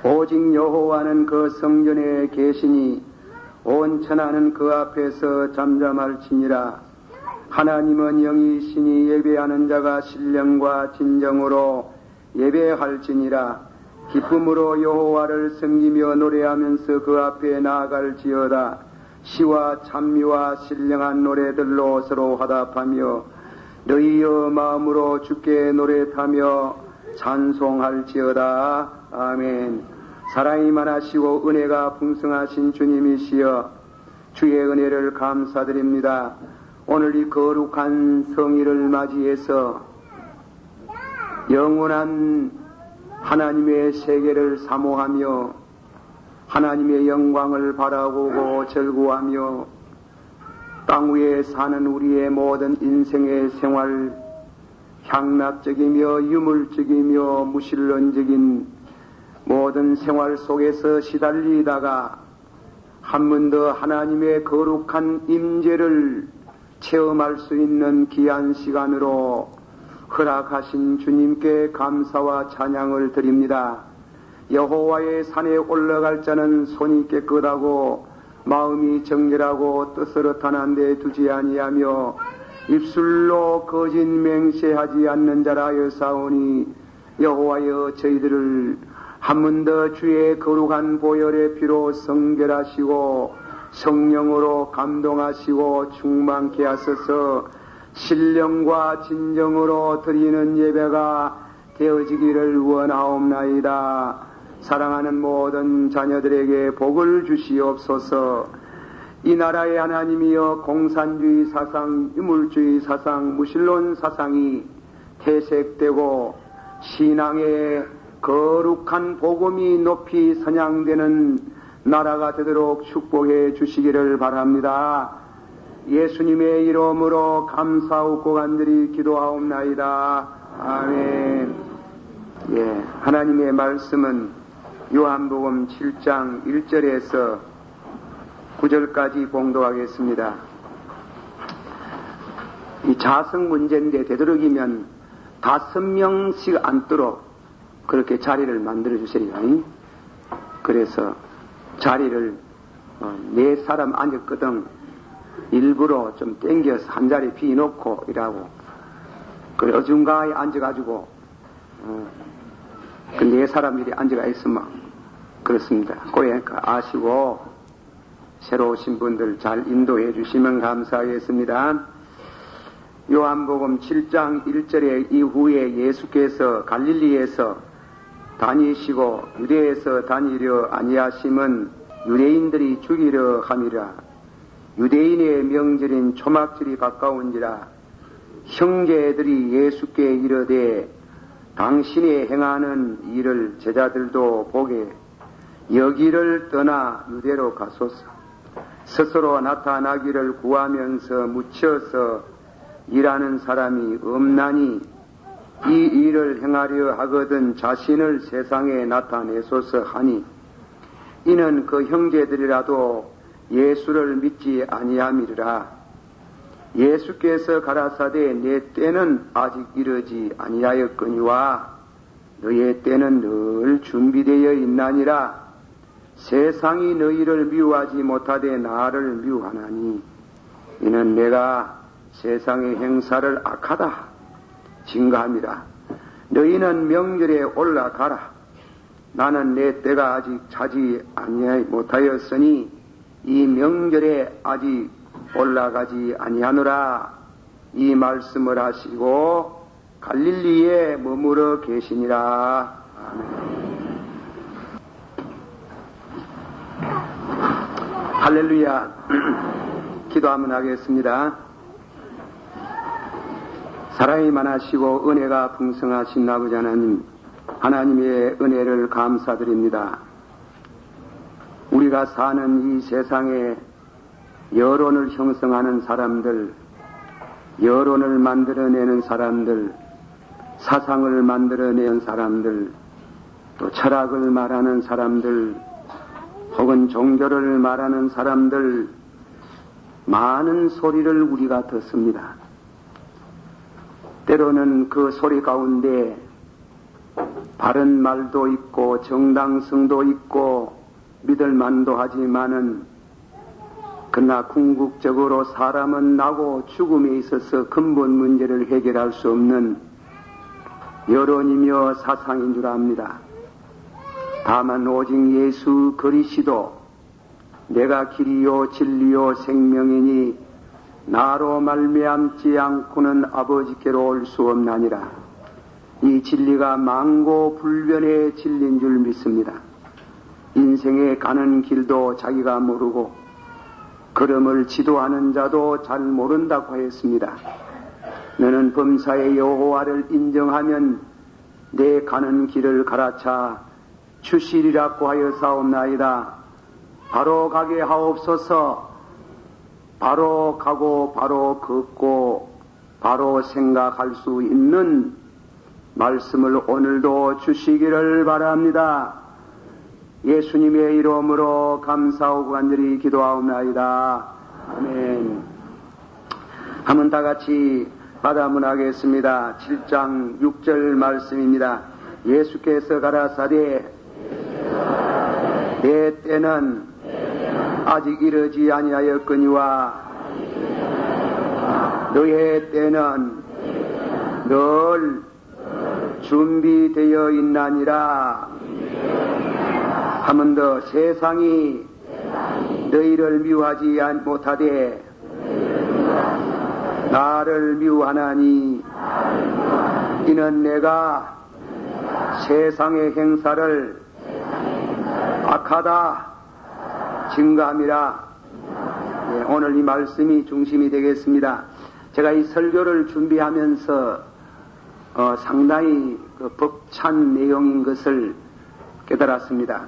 오직 여호와는 그 성전에 계시니 온 천하는 그 앞에서 잠잠할지니라. 하나님은 영이시니 예배하는 자가 신령과 진정으로 예배할지니라. 기쁨으로 여호와를 섬기며 노래하면서 그 앞에 나아갈지어다. 시와 찬미와 신령한 노래들로 서로 화답하며 너희의 마음으로 주께 노래하며 찬송할지어다. 아멘. 사랑이 많으시고 은혜가 풍성하신 주님이시여, 주의 은혜를 감사드립니다. 오늘 이 거룩한 성일을 맞이해서 영원한 하나님의 세계를 사모하며 하나님의 영광을 바라보고 절구하며 땅 위에 사는 우리의 모든 인생의 생활, 향락적이며 유물적이며 무신론적인 모든 생활 속에서 시달리다가 한 번 더 하나님의 거룩한 임재를 체험할 수 있는 귀한 시간으로 허락하신 주님께 감사와 찬양을 드립니다. 여호와의 산에 올라갈 자는 손이 깨끗하고 마음이 정결하고 뜻으로 탄한 데 두지 아니하며 입술로 거짓 맹세하지 않는 자라여 사오니, 여호와여 저희들을 한 번 더 주의 거룩한 보혈의 피로 성결하시고 성령으로 감동하시고 충만케 하소서. 신령과 진정으로 드리는 예배가 되어지기를 원하옵나이다. 사랑하는 모든 자녀들에게 복을 주시옵소서. 이 나라의 하나님이여, 공산주의 사상, 유물주의 사상, 무신론 사상이 퇴색되고 신앙의 거룩한 복음이 높이 선양되는 나라가 되도록 축복해 주시기를 바랍니다. 예수님의 이름으로 감사하고 간절히 기도하옵나이다. 아멘. 예, 하나님의 말씀은 요한복음 7장 1절에서 9절까지 봉독하겠습니다. 이 자성 문제인데 되도록이면 5명씩 앉도록 그렇게 자리를 만들어 주세요. 그래서 자리를 4사람 앉았거든 일부러 좀 땡겨서 한 자리 비놓고 이라고, 그래 어중간하게 앉아가지고 그 4사람들이 앉아가 있으면 그렇습니다. 그러니까 아시고 새로 오신 분들 잘 인도해 주시면 감사하겠습니다. 요한복음 7장 1절에 이후에 예수께서 갈릴리에서 다니시고 유대에서 다니려 아니하심은 유대인들이 죽이려 함이라. 유대인의 명절인 초막절이 가까운지라. 형제들이 예수께 이르되 당신이 행하는 일을 제자들도 보게 여기를 떠나 유대로 가소서. 스스로 나타나기를 구하면서 묻혀서 일하는 사람이 없나니 이 일을 행하려 하거든 자신을 세상에 나타내소서 하니, 이는 그 형제들이라도 예수를 믿지 아니함이라. 예수께서 가라사대 내 때는 아직 이르지 아니하였거니와 너의 때는 늘 준비되어 있나니라. 세상이 너희를 미워하지 못하되 나를 미워하나니 이는 내가 세상의 행사를 악하다 증거함이라. 너희는 명절에 올라가라. 나는 내 때가 아직 차지 못하였으니 이 명절에 아직 올라가지 아니하노라. 이 말씀을 하시고 갈릴리에 머무러 계시니라. 아멘. 할렐루야. 기도 한번 하겠습니다. 사랑이 많으시고 은혜가 풍성하신 아버지 하나님, 하나님의 은혜를 감사드립니다. 우리가 사는 이 세상에 여론을 형성하는 사람들, 여론을 만들어내는 사람들, 사상을 만들어내는 사람들, 또 철학을 말하는 사람들, 혹은 종교를 말하는 사람들, 많은 소리를 우리가 듣습니다. 때로는 그 소리 가운데 바른 말도 있고 정당성도 있고 믿을만도 하지만은 그러나 궁극적으로 사람은 나고 죽음에 있어서 근본 문제를 해결할 수 없는 여론이며 사상인 줄 압니다. 다만 오직 예수 그리스도 내가 길이요 진리요 생명이니 나로 말미암지 않고는 아버지께로 올 수 없나니라. 이 진리가 망고불변의 진리인 줄 믿습니다. 인생에 가는 길도 자기가 모르고 걸음을 지도하는 자도 잘 모른다고 했습니다. 너는 범사의 여호와를 인정하면 내 가는 길을 가라차 주시리라고 하여 사옵나이다. 바로 가게 하옵소서. 바로 가고 바로 걷고 바로 생각할 수 있는 말씀을 오늘도 주시기를 바랍니다. 예수님의 이름으로 감사하고 간절히 기도하옵나이다. 아멘. 한번 다 같이 받아문하겠습니다. 7장 6절 말씀입니다. 예수께서 가라사대 내 때는 아직 이르지 아니하였거니와 너의 때는 늘 준비되어 있나니라. 한 번 더 세상이 너희를 미워하지 못하되 나를 미워하나니 이는 내가 세상의 행사를 악하다 증감이라. 예, 오늘 이 말씀이 중심이 되겠습니다. 제가 이 설교를 준비하면서 상당히 벅찬 내용인 것을 깨달았습니다.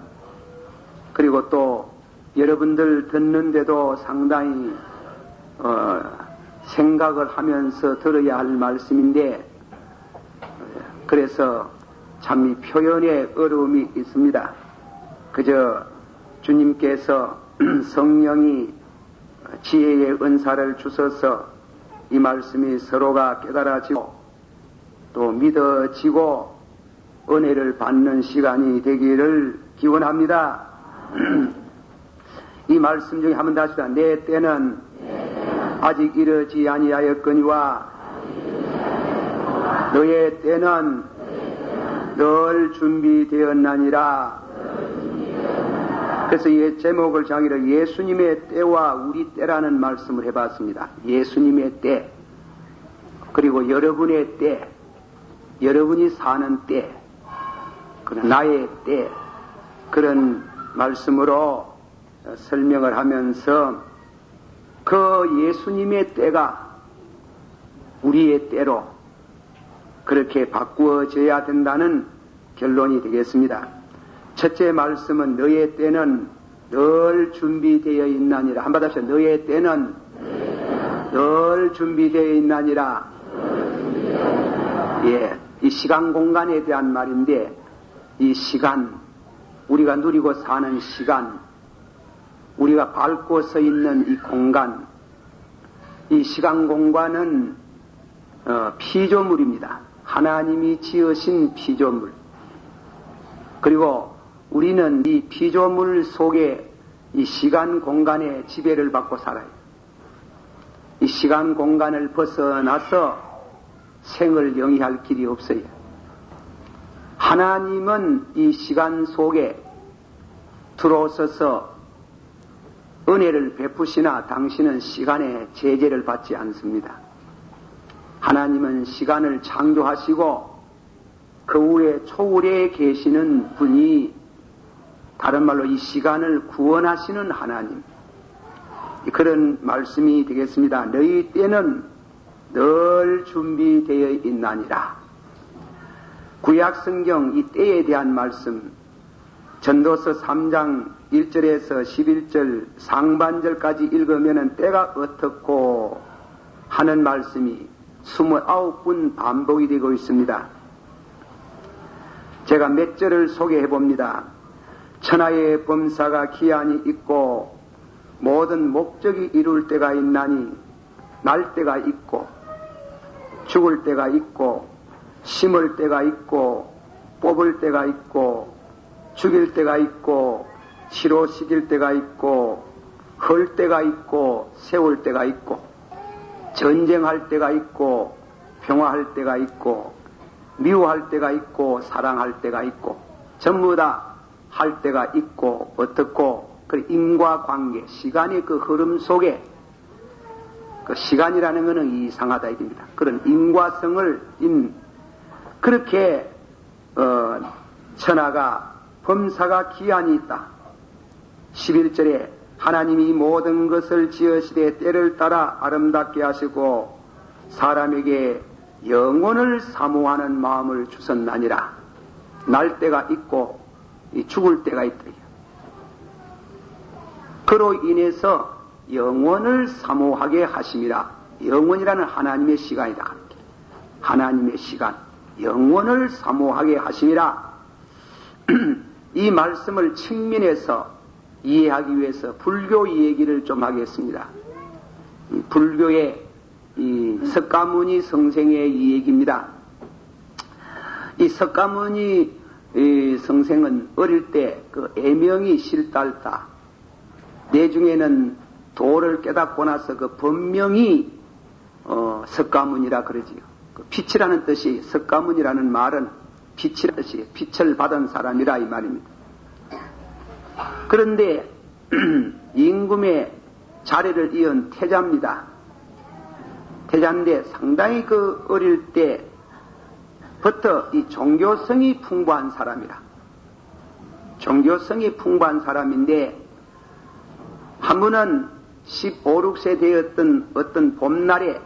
그리고 또 여러분들 듣는데도 상당히 생각을 하면서 들어야 할 말씀인데, 그래서 참 이 표현에 어려움이 있습니다. 그저 주님께서 성령이 지혜의 은사를 주셔서 이 말씀이 서로가 깨달아지고 또 믿어지고 은혜를 받는 시간이 되기를 기원합니다. 이 말씀 중에 한번 다시 내 때는 아직 이르지 아니하였거니와 너의 때는 늘 준비되었나니라. 그래서 이 제목을 정의를 예수님의 때와 우리 때라는 말씀을 해봤습니다. 예수님의 때, 그리고 여러분의 때, 여러분이 사는 때, 그런 나의 때, 그런 말씀으로 설명을 하면서 그 예수님의 때가 우리의 때로 그렇게 바꾸어져야 된다는 결론이 되겠습니다. 첫째 말씀은 너의 때는 늘 준비되어 있나니라. 한번 다시 너의 때는 늘 준비되어 있나니라. 예, 이 시간 공간에 대한 말인데, 이 시간, 우리가 누리고 사는 시간, 우리가 밟고 서 있는 이 공간, 이 시간 공간은 피조물입니다. 하나님이 지으신 피조물. 그리고 우리는 이 피조물 속에 이 시간 공간의 지배를 받고 살아요. 이 시간 공간을 벗어나서 생을 영위할 길이 없어요. 하나님은 이 시간 속에 들어오셔서 은혜를 베푸시나 당신은 시간의 제재를 받지 않습니다. 하나님은 시간을 창조하시고 그 후에 초월에 계시는 분이, 다른 말로 이 시간을 구원하시는 하나님, 그런 말씀이 되겠습니다. 너희 때는 늘 준비되어 있나니라. 구약 성경 이 때에 대한 말씀, 전도서 3장 1절에서 11절 상반절까지 읽으면 때가 어떻고 하는 말씀이 29분 반복이 되고 있습니다. 제가 몇 절을 소개해 봅니다. 천하의 범사가 기한이 있고 모든 목적이 이룰 때가 있나니 날 때가 있고 죽을 때가 있고 심을 때가 있고 뽑을 때가 있고, 죽일 때가 있고, 치료시킬 때가 있고, 헐 때가 있고, 세울 때가 있고, 전쟁할 때가 있고, 평화할 때가 있고, 미워할 때가 있고, 사랑할 때가 있고, 전부 다 할 때가 있고, 어떻고, 그 인과관계, 시간의 그 흐름 속에, 그 시간이라는 것은 이상하다 이겁니다. 그런 인과성을 그렇게 천하가 범사가 기한이 있다. 11절에 하나님이 모든 것을 지으시되 때를 따라 아름답게 하시고 사람에게 영혼을 사모하는 마음을 주셨나니라. 날 때가 있고 죽을 때가 있다. 그로 인해서 영혼을 사모하게 하심이라. 영혼이라는 하나님의 시간이다. 하나님의 시간, 영혼을 사모하게 하심이라. 이 말씀을 측면에서 이해하기 위해서 불교 얘기를 좀 하겠습니다. 불교의 이 석가모니 성생의 이 얘기입니다. 이 석가모니 성생은 어릴 때 그 애명이 실달다. 내중에는 도를 깨닫고 나서 그 본명이 석가모니라 그러지요. 그 빛이라는 뜻이 석가모니라는 말은 빛이라는 뜻이 빛을 받은 사람이라 이 말입니다. 그런데 임금의 자리를 이은 태자입니다. 태자인데 상당히 그 어릴 때부터 이 종교성이 풍부한 사람이라. 종교성이 풍부한 사람인데 한 번은 15, 16세 되었던 어떤 봄날에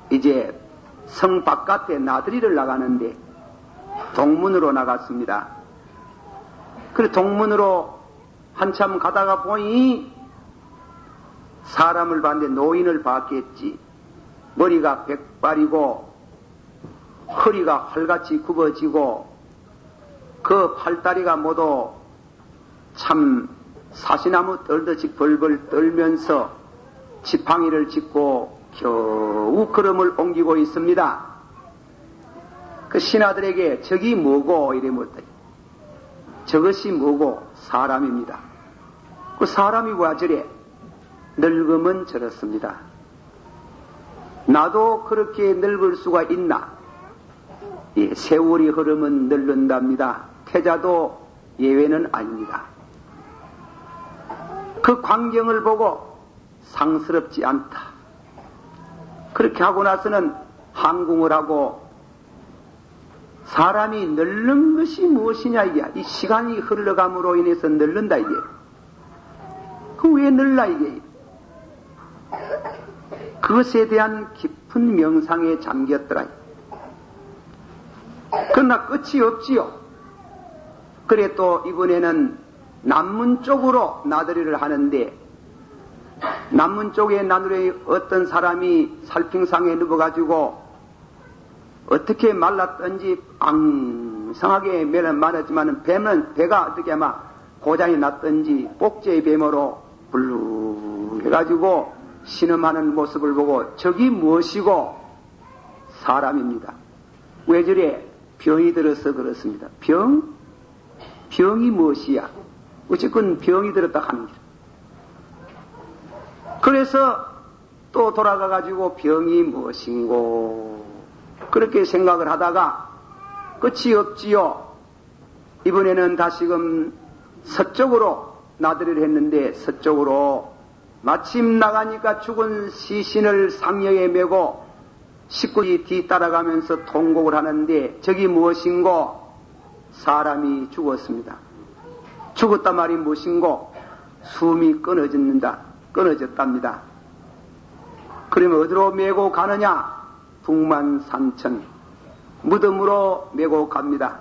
이제 성 바깥에 나들이를 나가는데 동문으로 나갔습니다. 그래 동문으로 한참 가다가 보니 사람을 봤는데 노인을 봤겠지. 머리가 백발이고 허리가 활같이 굽어지고 그 팔다리가 모두 참 사시나무 떨듯이 벌벌 떨면서 지팡이를 짚고 겨우 걸음을 옮기고 있습니다. 그 신하들에게 저기 뭐고 이래 묻다. 저것이 뭐고 사람입니다. 그 사람이 와 저래? 늙으면 저렇습니다. 나도 그렇게 늙을 수가 있나? 예, 세월이 흐르면 늙는답니다. 태자도 예외는 아닙니다. 그 광경을 보고 상스럽지 않다. 그렇게 하고 나서는 항궁을 하고 사람이 늙는 것이 무엇이냐 이게. 이 시간이 흘러감으로 인해서 늙는다 이게. 그 왜 늙나 이게. 그것에 대한 깊은 명상에 잠겼더라. 그러나 끝이 없지요. 그래 또 이번에는 남문 쪽으로 나들이를 하는데 남문 쪽에 나들이 어떤 사람이 살핑상에 누워가지고 어떻게 말랐던지 앙상하게 말했지만 배가 어떻게 아마 고장이 났던지 복제의 뱀으로 불룩 해가지고 신음하는 모습을 보고 저기 무엇이고 사람입니다. 왜 저래? 병이 들어서 그렇습니다. 병이 무엇이야? 어쨌건 병이 들었다 하는 길. 그래서 또 돌아가가지고 병이 무엇인고 그렇게 생각을 하다가 끝이 없지요. 이번에는 다시금 서쪽으로 나들이를 했는데 서쪽으로 마침 나가니까 죽은 시신을 상여에 메고 식구들이 뒤따라가면서 통곡을 하는데 저기 무엇인고 사람이 죽었습니다. 죽었단 말이 무엇인고 숨이 끊어졌답니다. 그러면 어디로 메고 가느냐? 북만산천 무덤으로 메고 갑니다.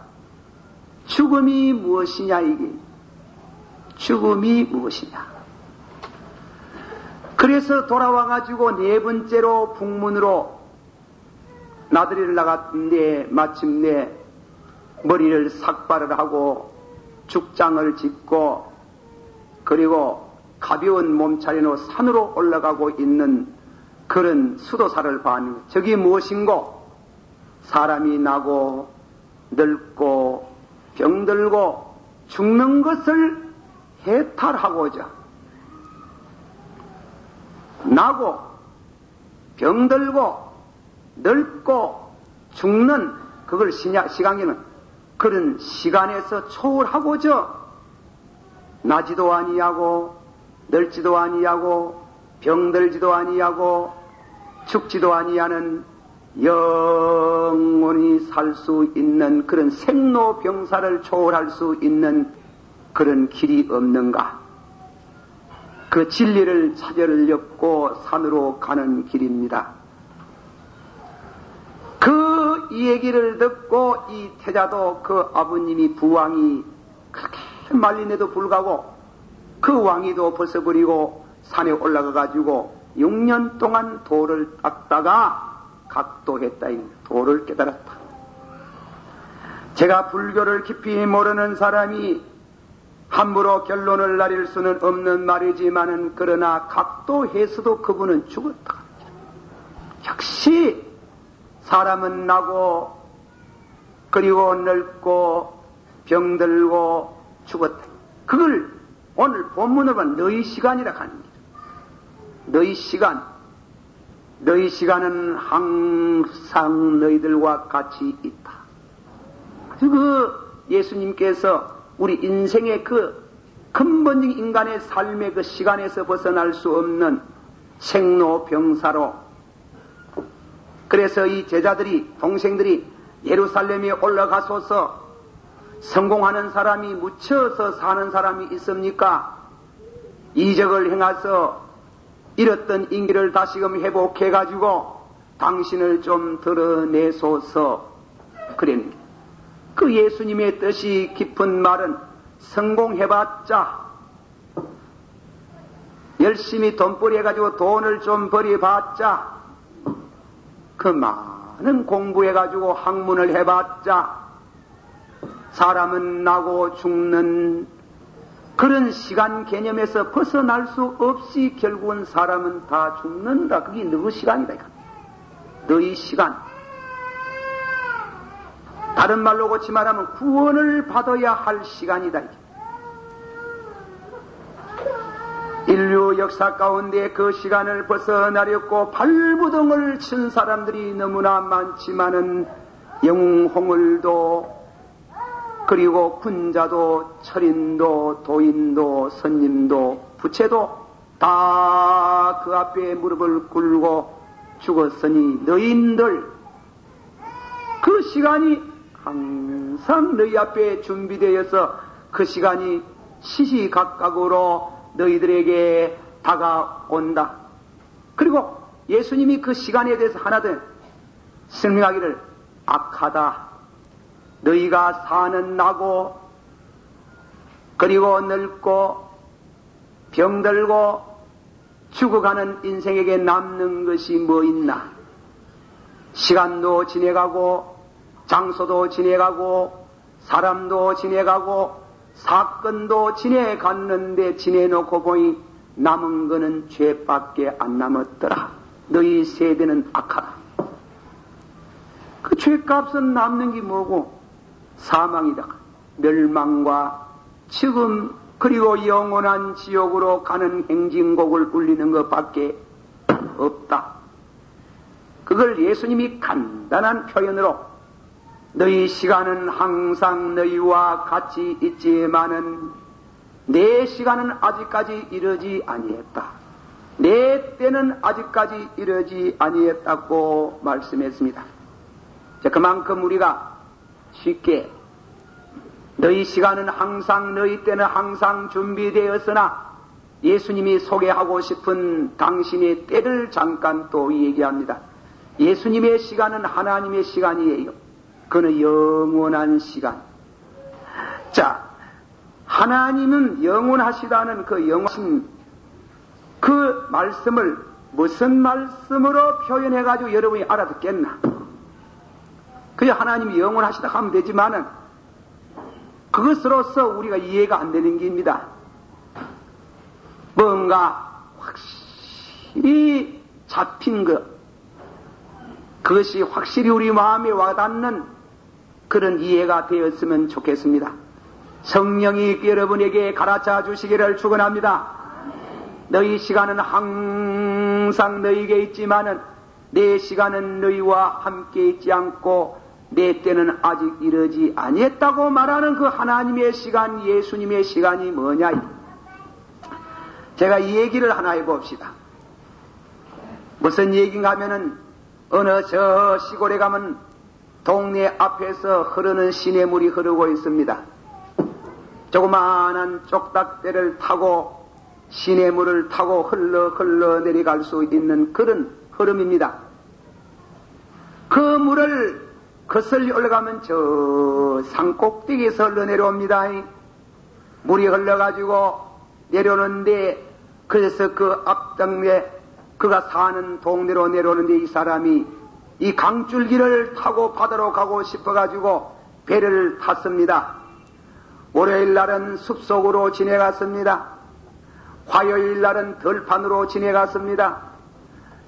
죽음이 무엇이냐 이게. 죽음이 무엇이냐. 그래서 돌아와가지고 네 번째로 북문으로 나들이를 나갔는데 마침내 머리를 삭발을 하고 죽장을 짚고 그리고 가벼운 몸차림으로 산으로 올라가고 있는 그런 수도사를 봤는데 저기 무엇인고 사람이 나고 늙고 병들고 죽는 것을 해탈하고자 나고 병들고 늙고 죽는 그걸 시간계는 그런 시간에서 초월하고자 나지도 아니하고 늙지도 아니하고 병들지도 아니하고 죽지도 아니하는 영원히 살 수 있는 그런 생로병사를 초월할 수 있는 그런 길이 없는가? 그 진리를 찾으려고 산으로 가는 길입니다. 그 이 얘기를 듣고 이 태자도 그 아버님이 부왕이 그렇게 말린에도 불구하고 그 왕이도 벗어버리고 산에 올라가 가지고 6년 동안 도를 닦다가 각도했다. 도를 깨달았다. 제가 불교를 깊이 모르는 사람이 함부로 결론을 내릴 수는 없는 말이지만은 그러나 각도해서도 그분은 죽었다. 역시 사람은 나고 그리고 늙고 병들고 죽었다. 그걸 오늘 본문으로 보면 너희 시간이라 하는 거예요. 너희 시간은 항상 너희들과 같이 있다. 그 예수님께서 우리 인생의 그 근본적인 인간의 삶의 그 시간에서 벗어날 수 없는 생로병사로 그래서 이 제자들이 동생들이 예루살렘에 올라가소서 성공하는 사람이 묻혀서 사는 사람이 있습니까? 이적을 행해서 잃었던 인기를 다시금 회복해가지고 당신을 좀 드러내소서 그랬는데 그 예수님의 뜻이 깊은 말은 성공해봤자 열심히 돈벌이 해가지고 돈을 좀 벌여봤자 그 많은 공부해가지고 학문을 해봤자 사람은 나고 죽는 그런 시간 개념에서 벗어날 수 없이 결국은 사람은 다 죽는다. 그게 너희 시간이다. 너희 시간. 다른 말로 고치 말하면 구원을 받아야 할 시간이다. 인류 역사 가운데 그 시간을 벗어나려고 발부동을 친 사람들이 너무나 많지만은 영웅홍을도 그리고 군자도 철인도 도인도 선님도 부채도 다 그 앞에 무릎을 꿇고 죽었으니 너희들 그 시간이 항상 너희 앞에 준비되어서 그 시간이 시시각각으로 너희들에게 다가온다. 그리고 예수님이 그 시간에 대해서 하나든 설명하기를 악하다. 너희가 사는 나고 그리고 늙고 병들고 죽어가는 인생에게 남는 것이 뭐 있나? 시간도 지내가고 장소도 지내가고 사람도 지내가고 사건도 지내갔는데 지내놓고 보니 남은 거는 죄밖에 안 남았더라. 너희 세대는 악하다. 그 죄값은 남는 게 뭐고? 사망이다. 멸망과 죽음 그리고 영원한 지옥으로 가는 행진곡을 울리는 것밖에 없다. 그걸 예수님이 간단한 표현으로 너희 시간은 항상 너희와 같이 있지만은 내 시간은 아직까지 이르지 아니했다. 내 때는 아직까지 이르지 아니했다고 말씀했습니다. 자, 그만큼 우리가 쉽게 너희 시간은 항상 너희 때는 항상 준비되었으나 예수님이 소개하고 싶은 당신의 때를 잠깐 또 얘기합니다. 예수님의 시간은 하나님의 시간이에요. 그는 영원한 시간. 자, 하나님은 영원하시다는 그 영원하신 그 말씀을 무슨 말씀으로 표현해가지고 여러분이 알아듣겠나? 그냥 하나님이 영원하시다 하면 되지만은 그것으로서 우리가 이해가 안 되는 게입니다. 뭔가 확실히 잡힌 것, 그것이 확실히 우리 마음에 와닿는 그런 이해가 되었으면 좋겠습니다. 성령이 여러분에게 가르쳐 주시기를 축원합니다. 너희 시간은 항상 너희에게 있지만은 내 시간은 너희와 함께 있지 않고 내 때는 아직 이르지 아니했다고 말하는 그 하나님의 시간, 예수님의 시간이 뭐냐? 제가 이 얘기를 하나 해봅시다. 무슨 얘기인가 하면은 어느 저 시골에 가면 동네 앞에서 흐르는 시냇물이 흐르고 있습니다. 조그마한 쪽닥대를 타고 시냇물을 타고 흘러 내려갈 수 있는 그런 흐름입니다. 그 물을 거슬려 올라가면 저 산꼭대기에서 흘러내려옵니다. 물이 흘러가지고 내려오는데 그래서 그 앞동네 그가 사는 동네로 내려오는데 이 사람이 이 강줄기를 타고 바다로 가고 싶어가지고 배를 탔습니다. 월요일 날은 숲속으로 지내갔습니다. 화요일 날은 들판으로 지내갔습니다.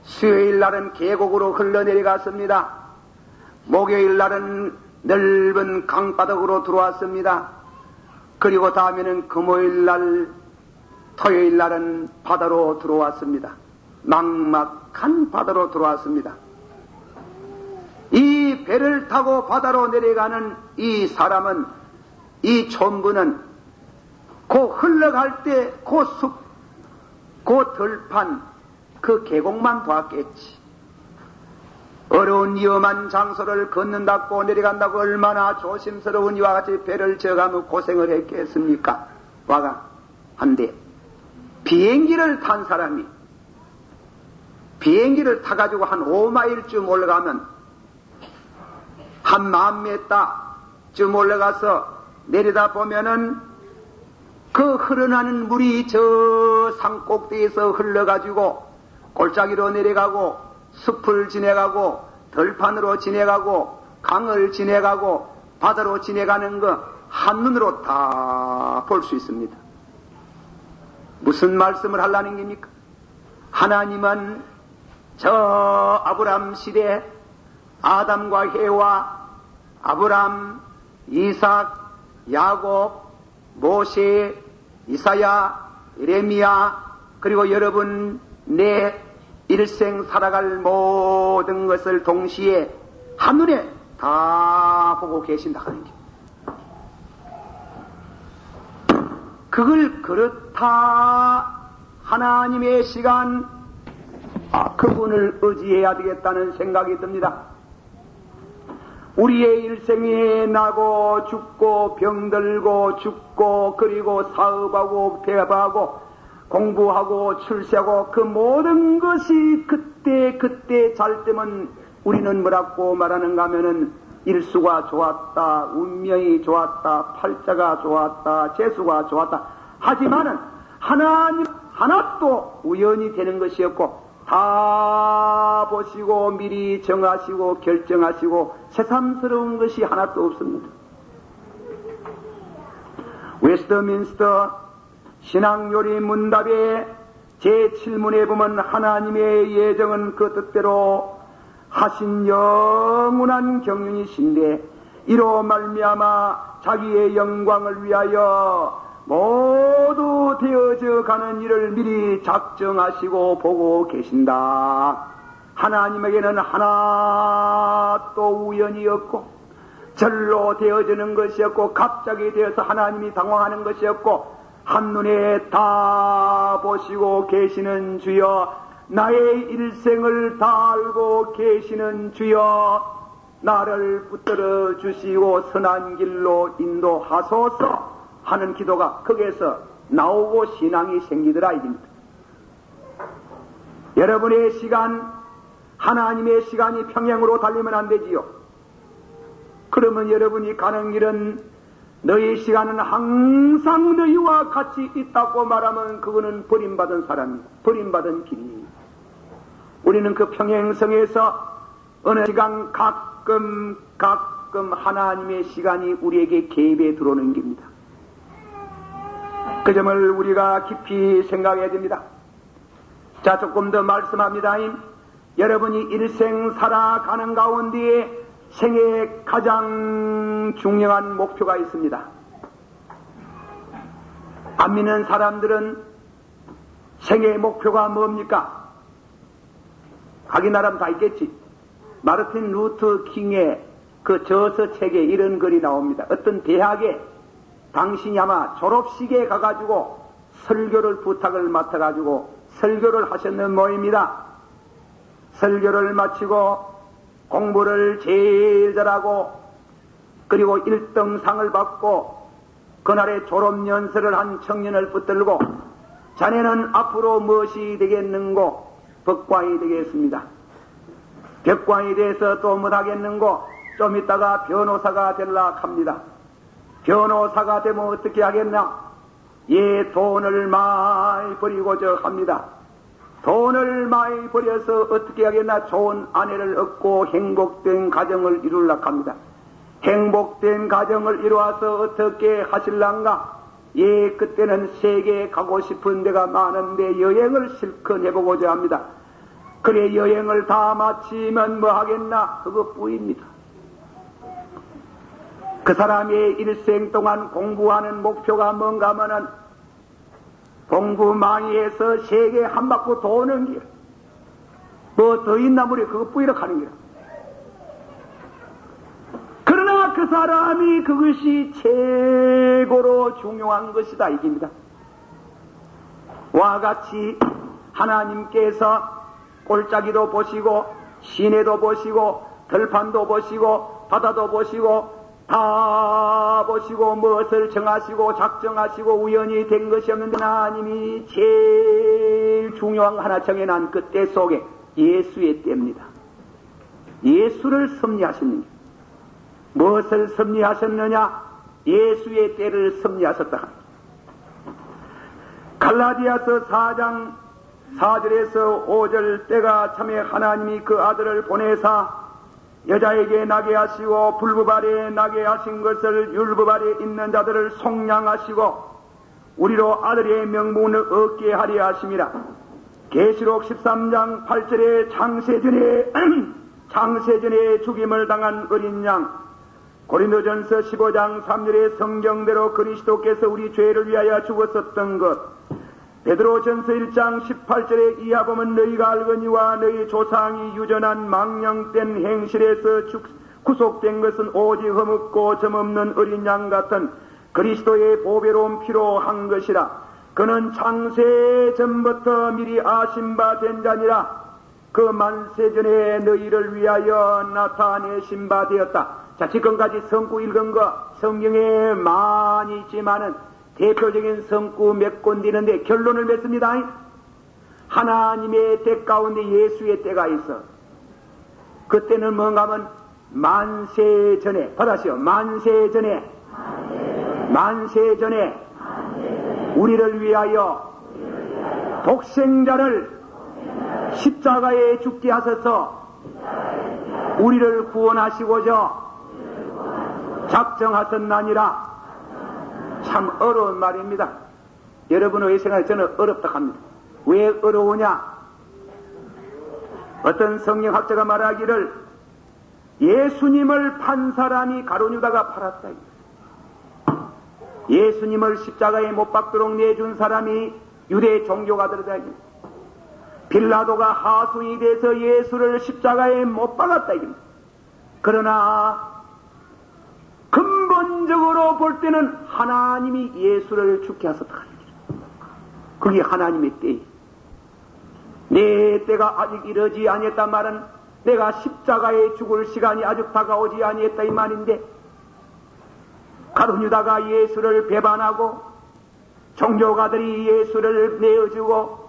수요일 날은 계곡으로 흘러내려갔습니다. 목요일 날은 넓은 강바닥으로 들어왔습니다. 그리고 다음에는 금요일 날, 토요일 날은 바다로 들어왔습니다. 막막한 바다로 들어왔습니다. 이 배를 타고 바다로 내려가는 이 사람은, 이 촌부는 그 흘러갈 때 그 숲, 그 들판, 그 계곡만 봤겠지. 어려운 위험한 장소를 걷는다고 내려간다고 얼마나 조심스러운 이와 같이 배를 져가며 고생을 했겠습니까? 와가 한데 비행기를 탄 사람이 비행기를 타가지고 한 5마일쯤 올라가면 한 10,000m쯤 올라가서 내려다 보면은 그 흐르는 물이 저 산꼭대기에서 흘러가지고 골짜기로 내려가고 숲을 지내가고 들판으로 지내가고 강을 지내가고 바다로 지내가는 거 한눈으로 다 볼 수 있습니다. 무슨 말씀을 하려는 겁니까? 하나님은 저 아브람 시대 아담과 해와 아브람, 이삭, 야곱, 모세, 이사야, 예레미야 그리고 여러분 내 일생 살아갈 모든 것을 동시에 한눈에 다 보고 계신다 하는 게. 그걸 그렇다 하나님의 시간, 그분을 의지해야 되겠다는 생각이 듭니다. 우리의 일생에 나고 죽고 병들고 죽고 그리고 사업하고 배업하고 공부하고 출세하고 그 모든 것이 그때 잘 때면 우리는 뭐라고 말하는가 하면은 일수가 좋았다, 운명이 좋았다, 팔자가 좋았다, 재수가 좋았다. 하지만은 하나님 하나도 우연히 되는 것이 없고 다 보시고 미리 정하시고 결정하시고 새삼스러운 것이 하나도 없습니다. 웨스트민스터 신앙요리 문답의 제7문에 보면 하나님의 예정은 그 뜻대로 하신 영원한 경륜이신데 이로 말미암아 자기의 영광을 위하여 모두 되어져 가는 일을 미리 작정하시고 보고 계신다. 하나님에게는 하나도 우연이 없고 절로 되어지는 것이 없고 갑자기 되어서 하나님이 당황하는 것이 없고 한눈에 다 보시고 계시는 주여, 나의 일생을 다 알고 계시는 주여, 나를 붙들어 주시고 선한 길로 인도하소서 하는 기도가 거기에서 나오고 신앙이 생기더라 이깁니다. 여러분의 시간, 하나님의 시간이 평행으로 달리면 안 되지요. 그러면 여러분이 가는 길은 너희 시간은 항상 너희와 같이 있다고 말하면 그거는 버림받은 사람입니다. 버림받은 길입니다. 우리는 그 평행성에서 어느 시간 가끔 하나님의 시간이 우리에게 개입해 들어오는 겁니다. 그 점을 우리가 깊이 생각해야 됩니다. 자, 조금 더 말씀합니다. 여러분이 일생 살아가는 가운데에 생애의 가장 중요한 목표가 있습니다. 안 믿는 사람들은 생애의 목표가 뭡니까? 자기 나름 다 있겠지. 마르틴 루터 킹의 그 저서책에 이런 글이 나옵니다. 어떤 대학에 당신이 아마 졸업식에 가가지고 설교를 부탁을 맡아가지고 설교를 하셨는 모입니다. 설교를 마치고 공부를 제일 잘하고 그리고 1등상을 받고 그날의 졸업연설을 한 청년을 붙들고 자네는 앞으로 무엇이 되겠는고? 법관이 되겠습니다. 법관이 돼서 또 못하겠는고? 좀 있다가 변호사가 되려고 합니다. 변호사가 되면 어떻게 하겠나? 예, 돈을 많이 버리고자 합니다. 돈을 많이 버려서 어떻게 하겠나? 좋은 아내를 얻고 행복된 가정을 이루려고 합니다. 행복된 가정을 이루어서 어떻게 하실란가? 예, 그때는 세계에 가고 싶은 데가 많은데 여행을 실컷 해보고자 합니다. 그래, 여행을 다 마치면 뭐 하겠나? 그것뿐입니다. 그 사람의 일생 동안 공부하는 목표가 뭔가 하면은 공부 많이 해서 세계 한 바퀴 도는 길. 뭐 더 있나 무리 그것뿐이라 하는 길. 그러나 그 사람이 그것이 최고로 중요한 것이다 이깁니다. 와 같이 하나님께서 골짜기도 보시고 시내도 보시고 들판도 보시고 바다도 보시고 다 보시고 무엇을 정하시고 작정하시고 우연히 된 것이 없는데 하나님이 제일 중요한 하나 정해놓은 그 때 속에 예수의 때입니다. 예수를 섭리하셨는 게 무엇을 섭리하셨느냐? 예수의 때를 섭리하셨다. 갈라디아서 4장 4절에서 5절 때가 참에 하나님이 그 아들을 보내사 여자에게 나게 하시고 불법 아래에 나게 하신 것을 율법 아래에 있는 자들을 속량하시고 우리로 아들의 명분을 얻게 하려 하심이라. 계시록 13장 8절에 창세전에 죽임을 당한 어린 양, 고린도전서 15장 3절에 성경대로 그리스도께서 우리 죄를 위하여 죽었었던 것, 베드로전서 1장 18절에 이하범은 너희가 알거니와 너희 조상이 유전한 망령된 행실에서 구속된 것은 오직 흠없고 점없는 어린 양 같은 그리스도의 보배로운 피로 한 것이라. 그는 창세 전부터 미리 아신 바 된 자니라. 그 만세전에 너희를 위하여 나타내신 바 되었다. 자, 지금까지 성구 읽은 거 성경에 많이 있지만은 대표적인 성구 몇 군데 있는데 결론을 맺습니다. 하나님의 때 가운데 예수의 때가 있어. 그때는 뭔가 하면 만세전에, 받아시오. 만세전에 우리를 위하여 독생자를 십자가에 죽게 하셔서 우리를 구원하시고자 작정하셨나니라. 참 어려운 말입니다. 여러분의 생각에 저는 어렵다 합니다. 왜 어려우냐? 어떤 성경학자가 말하기를 예수님을 판 사람이 가룟유다가 팔았다. 예수님을 십자가에 못 박도록 내준 사람이 유대 종교가들이다. 빌라도가 하수인이 돼서 예수를 십자가에 못 박았다. 그러나 근본적으로 볼 때는 하나님이 예수를 죽게 하셨다. 그게 하나님의 때예요. 내 때가 아직 이르지 아니했단 말은 내가 십자가에 죽을 시간이 아직 다가오지 아니했다 이 말인데, 가룟유다가 예수를 배반하고 종교가들이 예수를 내어주고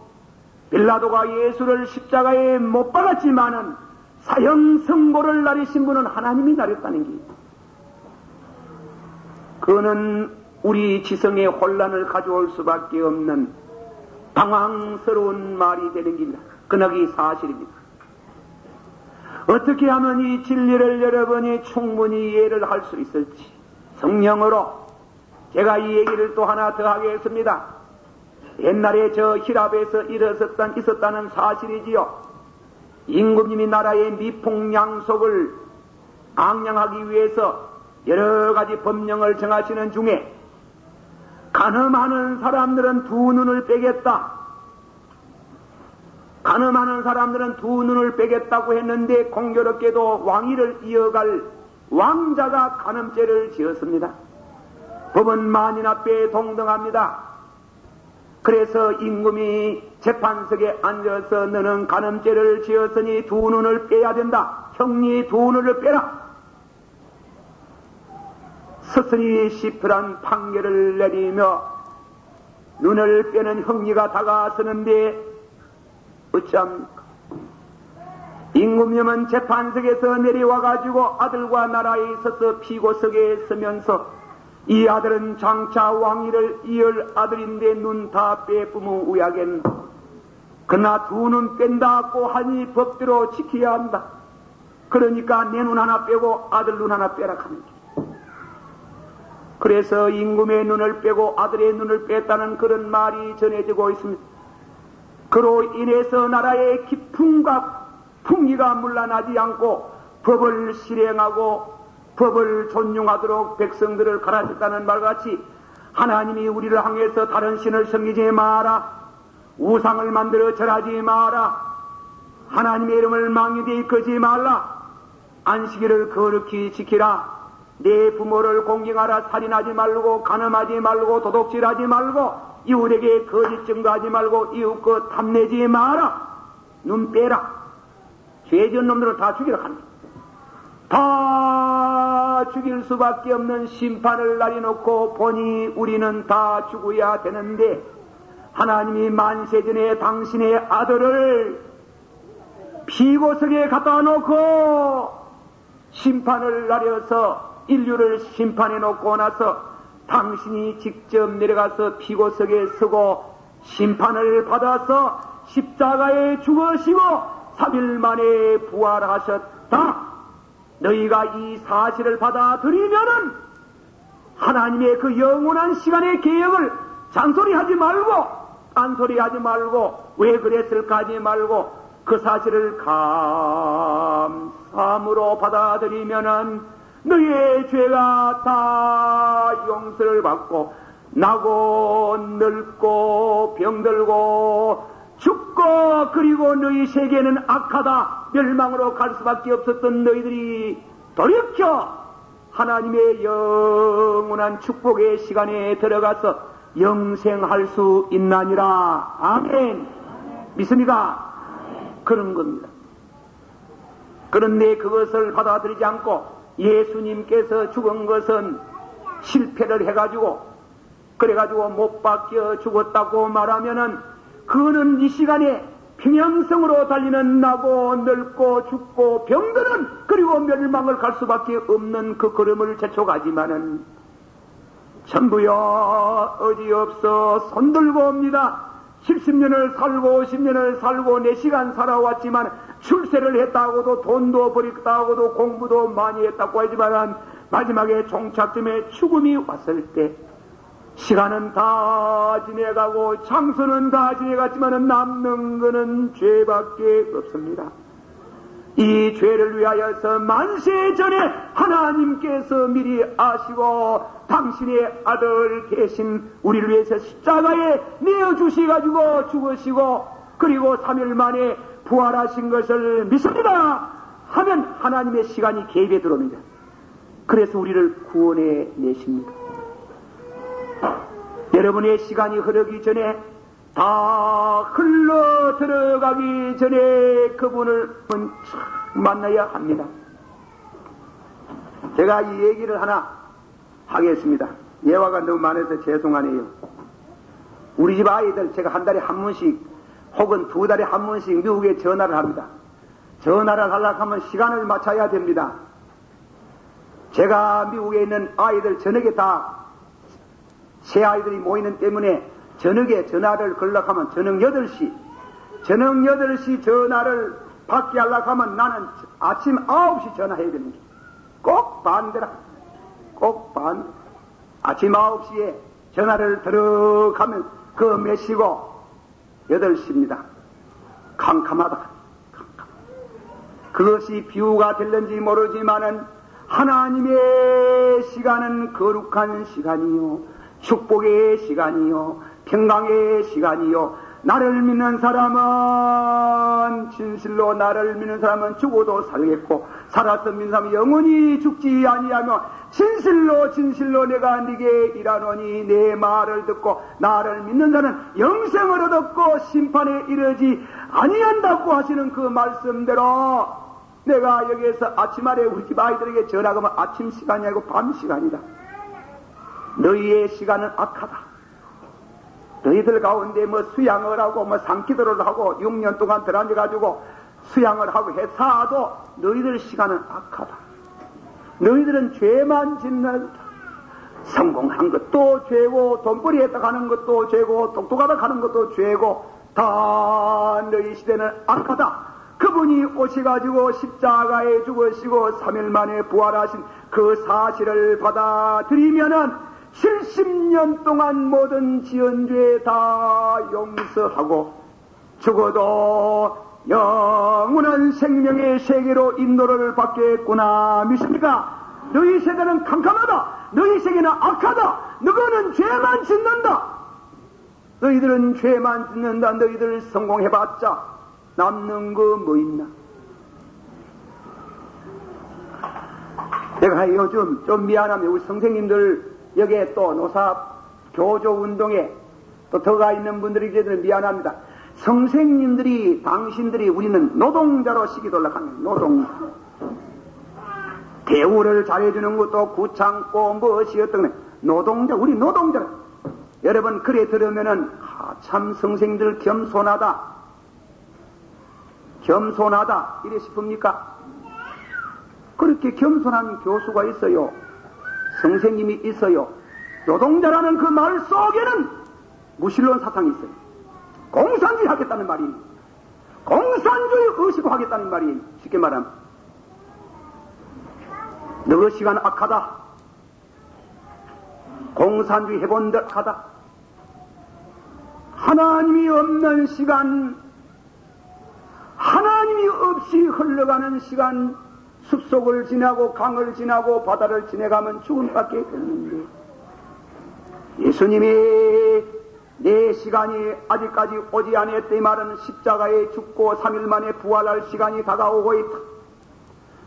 빌라도가 예수를 십자가에 못 박았지만은 사형선고를 나리신 분은 하나님이 나렸다는 게, 그는 우리 지성의 혼란을 가져올 수밖에 없는 당황스러운 말이 되는 겁니다. 그나기 사실입니다. 어떻게 하면 이 진리를 여러분이 충분히 이해를 할 수 있을지 성령으로 제가 이 얘기를 또 하나 더 하겠습니다. 옛날에 저 히랍에서 있었다는 사실이지요. 임금님이 나라의 미풍양속을 앙양하기 위해서 여러 가지 법령을 정하시는 중에 간음하는 사람들은 두 눈을 빼겠다. 간음하는 사람들은 두 눈을 빼겠다고 했는데 공교롭게도 왕위를 이어갈 왕자가 간음죄를 지었습니다. 법은 만인 앞에 동등합니다. 그래서 임금이 재판석에 앉아서 너는 간음죄를 지었으니 두 눈을 빼야 된다. 형리 두 눈을 빼라. 스스리 시프란 판결을 내리며 눈을 빼는 형리가 다가서는데 어찌합니까? 임금님은 재판석에서 내려와가지고 아들과 나라에 있어서 피고석에 서면서 이 아들은 장차 왕위를 이을 아들인데 눈 다 빼뿜어 우야겠나. 그러나 두 눈 뺀다고 하니 법대로 지켜야 한다. 그러니까 내 눈 하나 빼고 아들 눈 하나 빼라 합니다. 그래서 임금의 눈을 빼고 아들의 눈을 뺐다는 그런 말이 전해지고 있습니다. 그로 인해서 나라의 기풍과 풍기가 물러나지 않고 법을 실행하고 법을 존중하도록 백성들을 가르쳤다는 말같이 하나님이 우리를 향해서 다른 신을 섬기지 마라. 우상을 만들어 절하지 마라. 하나님의 이름을 망령되이 거지 말라. 안식일을 거룩히 지키라. 내 부모를 공경하라. 살인하지 말고 간음하지 말고 도둑질하지 말고 이웃에게 거짓 증거하지 말고 이웃 것 탐내지 마라. 눈 빼라. 죄 지은 놈들은 다 죽이라 합니다. 다 죽일 수밖에 없는 심판을 날려놓고 보니 우리는 다 죽어야 되는데 하나님이 만세전에 당신의 아들을 피고석에 갖다 놓고 심판을 날려서 인류를 심판해 놓고 나서 당신이 직접 내려가서 피고석에 서고 심판을 받아서 십자가에 죽으시고 3일 만에 부활하셨다. 너희가 이 사실을 받아들이면은 하나님의 그 영원한 시간의 계획을 잔소리하지 말고 딴소리하지 말고 왜 그랬을까 하지 말고 그 사실을 감사함으로 받아들이면은 너희의 죄가 다 용서를 받고 나고 늙고 병들고 죽고 그리고 너희 세계는 악하다 멸망으로 갈 수밖에 없었던 너희들이 돌이켜 하나님의 영원한 축복의 시간에 들어가서 영생할 수 있나니라. 아멘. 믿습니까? 그런 겁니다. 그런데 그것을 받아들이지 않고 예수님께서 죽은 것은 실패를 해가지고 그래가지고 못 박혀 죽었다고 말하면은 그는 이 시간에 평양성으로 달리는 나고 늙고 죽고 병드는 그리고 멸망을 갈 수밖에 없는 그 걸음을 재촉하지만은 전부여 어지없어 손들고 옵니다. 70년을 살고 50년을 살고 4시간 살아왔지만 출세를 했다고도 돈도 버렸다고도 공부도 많이 했다고 하지만 마지막에 종착점에 죽음이 왔을 때 시간은 다 지내가고 장소는 다 지내갔지만 남는 것은 죄밖에 없습니다. 이 죄를 위하여서 만세 전에 하나님께서 미리 아시고 당신의 아들 대신 우리를 위해서 십자가에 내어주셔가지고 죽으시고 그리고 3일 만에 부활하신 것을 믿습니다 하면 하나님의 시간이 개입에 들어옵니다. 그래서 우리를 구원해 내십니다. 여러분의 시간이 흐르기 전에 다 흘러 들어가기 전에 그분을 만나야 합니다. 제가 이 얘기를 하나 하겠습니다. 예화가 너무 많아서 죄송하네요. 우리 집 아이들 제가 한 달에 한 번씩 혹은 2달에 한 번씩 미국에 전화를 합니다. 전화를 하려고 하면 시간을 맞춰야 됩니다. 제가 미국에 있는 아이들 저녁에 다 새 아이들이 모이는 때문에 저녁에 전화를 걸려고 하면 저녁 8시 전화를 받게 하려고 하면 나는 아침 9시 전화해야 됩니다. 꼭 반대라. 꼭 반대. 아침 9시에 전화를 들어가면 그 몇 시고 8시입니다. 캄캄하다. 그것이 비유가 될는지 모르지만은 하나님의 시간은 거룩한 시간이요, 축복의 시간이요, 평강의 시간이요. 나를 믿는 사람은, 진실로 나를 믿는 사람은 죽어도 살겠고, 살아서 믿는 사람은 영원히 죽지 아니하며, 진실로 내가 네게 일하노니 내 말을 듣고 나를 믿는 자는 영생을 얻었고 심판에 이르지 아니한다고 하시는 그 말씀대로 내가 여기에서 아침말에 우리 집 아이들에게 전화가 오면 아침 시간이 아니고 밤 시간이다. 너희의 시간은 악하다. 너희들 가운데 뭐 수양을 하고 뭐 상기도를 하고 6년 동안 들어앉아가지고 수양을 하고 해사도 너희들 시간은 악하다. 너희들은 죄만 짓는다. 성공한 것도 죄고 돈벌이 했다 가는 것도 죄고 똑똑하다 가는 것도 죄고 다 너희 시대는 악하다. 그분이 오셔가지고 십자가에 죽으시고 3일 만에 부활하신 그 사실을 받아들이면은 70년 동안 모든 지은 죄 다 용서하고 죽어도 영원한 생명의 세계로 인도를 받겠구나 믿습니까? 너희 세대는 캄캄하다. 너희 세계는 악하다. 너희는 죄만 짓는다. 너희들은 죄만 짓는다. 너희들 성공해봤자 남는 거 뭐 있나? 내가 요즘 좀 미안합니다. 우리 선생님들 여기에 또 노사 교조 운동에 또 들어가 있는 분들이 저들은 미안합니다. 선생님들이 당신들이 우리는 노동자로 시기도 하는 노동자. 대우를 잘해주는 것도 구창고 무엇이었던 건 노동자. 우리 노동자. 여러분 그래 들으면은 참 선생님들 겸손하다 이래 싶습니까? 그렇게 겸손한 교수가 있어요. 선생님이 있어요. 노동자라는 그 말 속에는 무신론 사상이 있어요. 공산주의 하겠다는 말이, 공산주의 의식하겠다는 말이, 쉽게 말하면 너 시간 악하다. 공산주의 해본 듯 하다. 하나님이 없는 시간, 하나님이 없이 흘러가는 시간, 숲속을 지나고 강을 지나고 바다를 지나가면 죽음밖에 없는데 예수님이 내 시간이 아직까지 오지 않았다 이 말은 십자가에 죽고 3일 만에 부활할 시간이 다가오고 있다.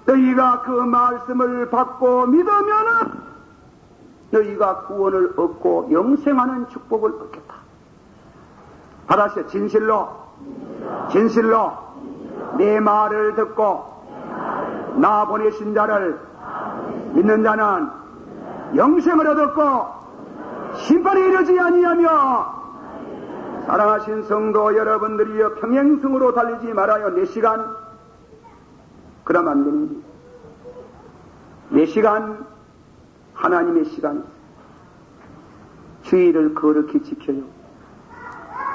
너희가 그 말씀을 받고 믿으면은 너희가 구원을 얻고 영생하는 축복을 얻겠다. 받아시오. 진실로 내 말을 듣고 나 보내신 자를 믿는 자는 영생을 얻었고 심판에 이르지 아니하며 사랑하신 성도 여러분들이여 평행승으로 달리지 말아요. 내 시간 그러면 안 됩니다. 내 시간 하나님의 시간 주의를 거룩히 지켜요.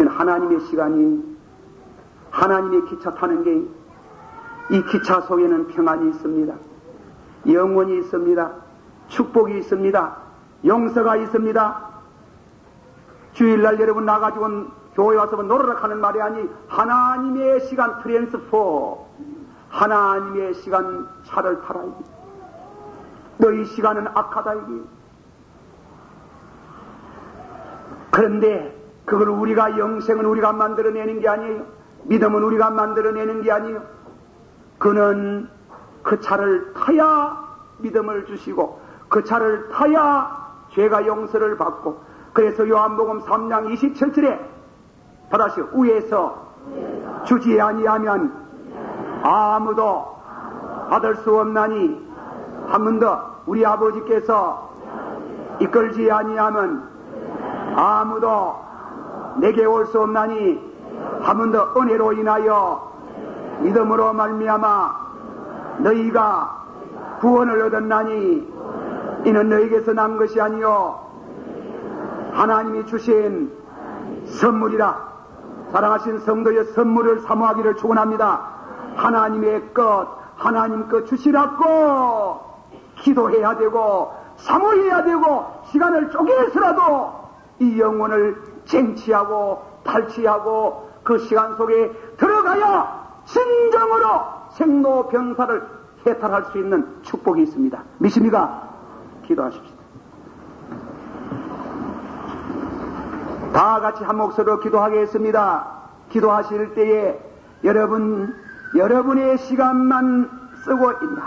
하나님의 시간이 하나님의 기차 타는 게 이 기차 속에는 평안이 있습니다. 영원이 있습니다. 축복이 있습니다. 용서가 있습니다. 주일날 여러분 나가지고 교회 와서 노르락 하는 말이 아니 하나님의 시간 트랜스포 하나님의 시간 차를 타라 이게. 너희 시간은 악하다 이게. 그런데 그걸 우리가 영생은 우리가 만들어내는 게 아니에요. 믿음은 우리가 만들어내는 게 아니에요. 그는 그 차를 타야 믿음을 주시고 그 차를 타야 죄가 용서를 받고 그래서 요한복음 3장 27절에 받아시오. 위에서 주지 아니하면 아무도 받을 수 없나니 한 번 더 우리 아버지께서 이끌지 아니하면 아무도 내게 올 수 없나니 한 번 더 은혜로 인하여 믿음으로 말미암아 너희가 구원을 얻었나니 이는 너희에게서 난 것이 아니요 하나님이 주신 선물이라. 사랑하신 성도의 선물을 사모하기를 축원합니다. 하나님의 것 하나님 것 주시라고 기도해야 되고 사모해야 되고 시간을 쪼개서라도 이 영혼을 쟁취하고 탈취하고 그 시간 속에 들어가야 진정으로 생로병사를 해탈할 수 있는 축복이 있습니다. 믿습니까? 기도하십시오. 다 같이 한 목소리로 기도하겠습니다. 기도하실 때에 여러분의 시간만 쓰고 있나?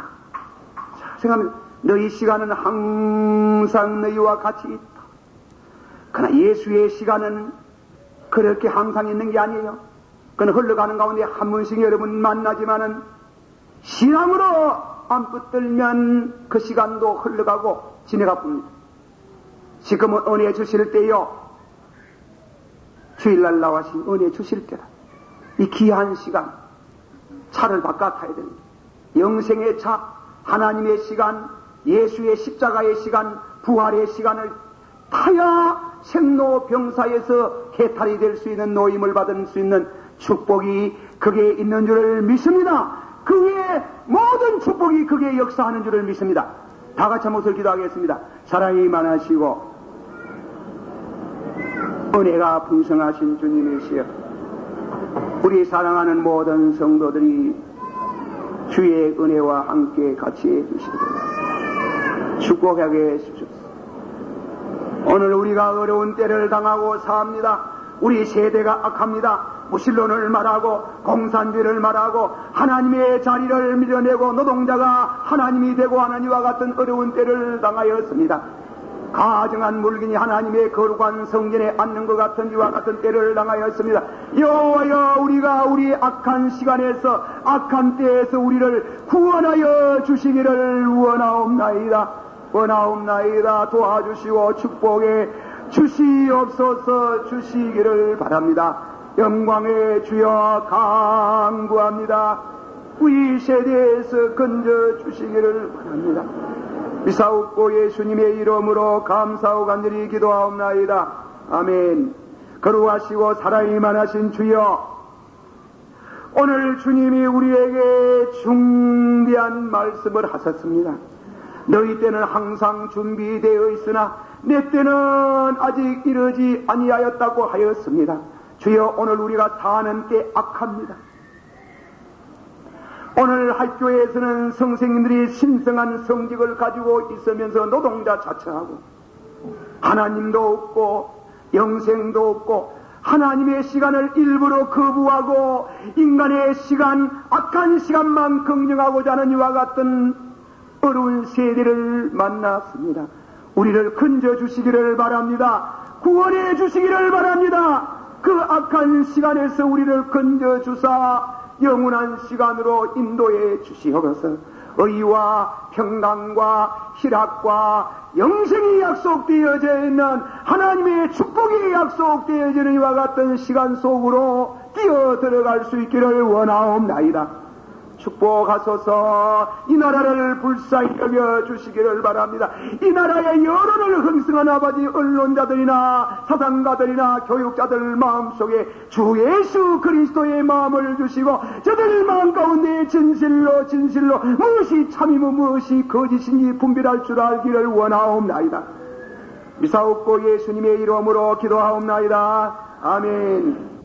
자, 생각합니다. 너희 시간은 항상 너희와 같이 있다. 그러나 예수의 시간은 그렇게 항상 있는 게 아니에요. 그는 흘러가는 가운데 한 번씩 여러분 만나지만은 신앙으로 안 붙들면 그 시간도 흘러가고 지내가 봅니다. 지금은 은혜 주실 때요. 주일날 나와신 은혜 주실 때다. 이 귀한 시간 차를 바꿔 타야 됩니다. 영생의 차, 하나님의 시간, 예수의 십자가의 시간, 부활의 시간을 타야 생로병사에서 해탈이 될 수 있는 노임을 받을 수 있는 축복이 그게 있는 줄을 믿습니다. 그의 모든 축복이 그게 역사하는 줄을 믿습니다. 다 같이 한번 기도하겠습니다. 사랑이 많으시고 은혜가 풍성하신 주님이시여, 우리 사랑하는 모든 성도들이 주의 은혜와 함께 같이 해주시도록 축복하게 해주십시오. 오늘 우리가 어려운 때를 당하고 삽니다. 우리 세대가 악합니다. 무신론을 말하고 공산주의를 말하고 하나님의 자리를 밀어내고 노동자가 하나님이 되고 하는 이와 같은 어려운 때를 당하였습니다. 가정한 물건이 하나님의 거룩한 성전에 앉는 것 같은 이와 같은 때를 당하였습니다. 여호와여, 우리가 우리 악한 시간에서 악한 때에서 우리를 구원하여 주시기를 원하옵나이다. 도와주시고 축복해 주시옵소서. 주시기를 바랍니다. 영광의 주여 간구합니다. 우리 세대에서 건져 주시기를 바랍니다. 미사옵고 예수님의 이름으로 감사하고 간절히 기도하옵나이다. 아멘. 거룩하시고 사랑이 많으신 주여, 오늘 주님이 우리에게 중대한 말씀을 하셨습니다. 너희 때는 항상 준비되어 있으나 내 때는 아직 이르지 아니하였다고 하였습니다. 주여, 오늘 우리가 사는 때 악합니다. 오늘 학교에서는 선생님들이 신성한 성직을 가지고 있으면서 노동자 자처하고 하나님도 없고 영생도 없고 하나님의 시간을 일부러 거부하고 인간의 시간, 악한 시간만 긍정하고자 하는 이와 같은 어려운 세대를 만났습니다. 우리를 건져주시기를 바랍니다. 구원해 주시기를 바랍니다. 그 악한 시간에서 우리를 건져주사 영원한 시간으로 인도해 주시옵소서. 의와 평강과 희락과 영생이 약속되어져 있는 하나님의 축복이 약속되어지는 이와 같은 시간 속으로 뛰어 들어갈 수 있기를 원하옵나이다. 축복하소서. 이 나라를 불쌍히 여겨 주시기를 바랍니다. 이 나라의 여론을 형성한 아버지 언론자들이나 사상가들이나 교육자들 마음속에 주 예수 그리스도의 마음을 주시고 저들 마음 가운데 진실로 무엇이 참이고 무엇이 거짓인지 분별할 줄 알기를 원하옵나이다. 미사옵고 예수님의 이름으로 기도하옵나이다. 아멘.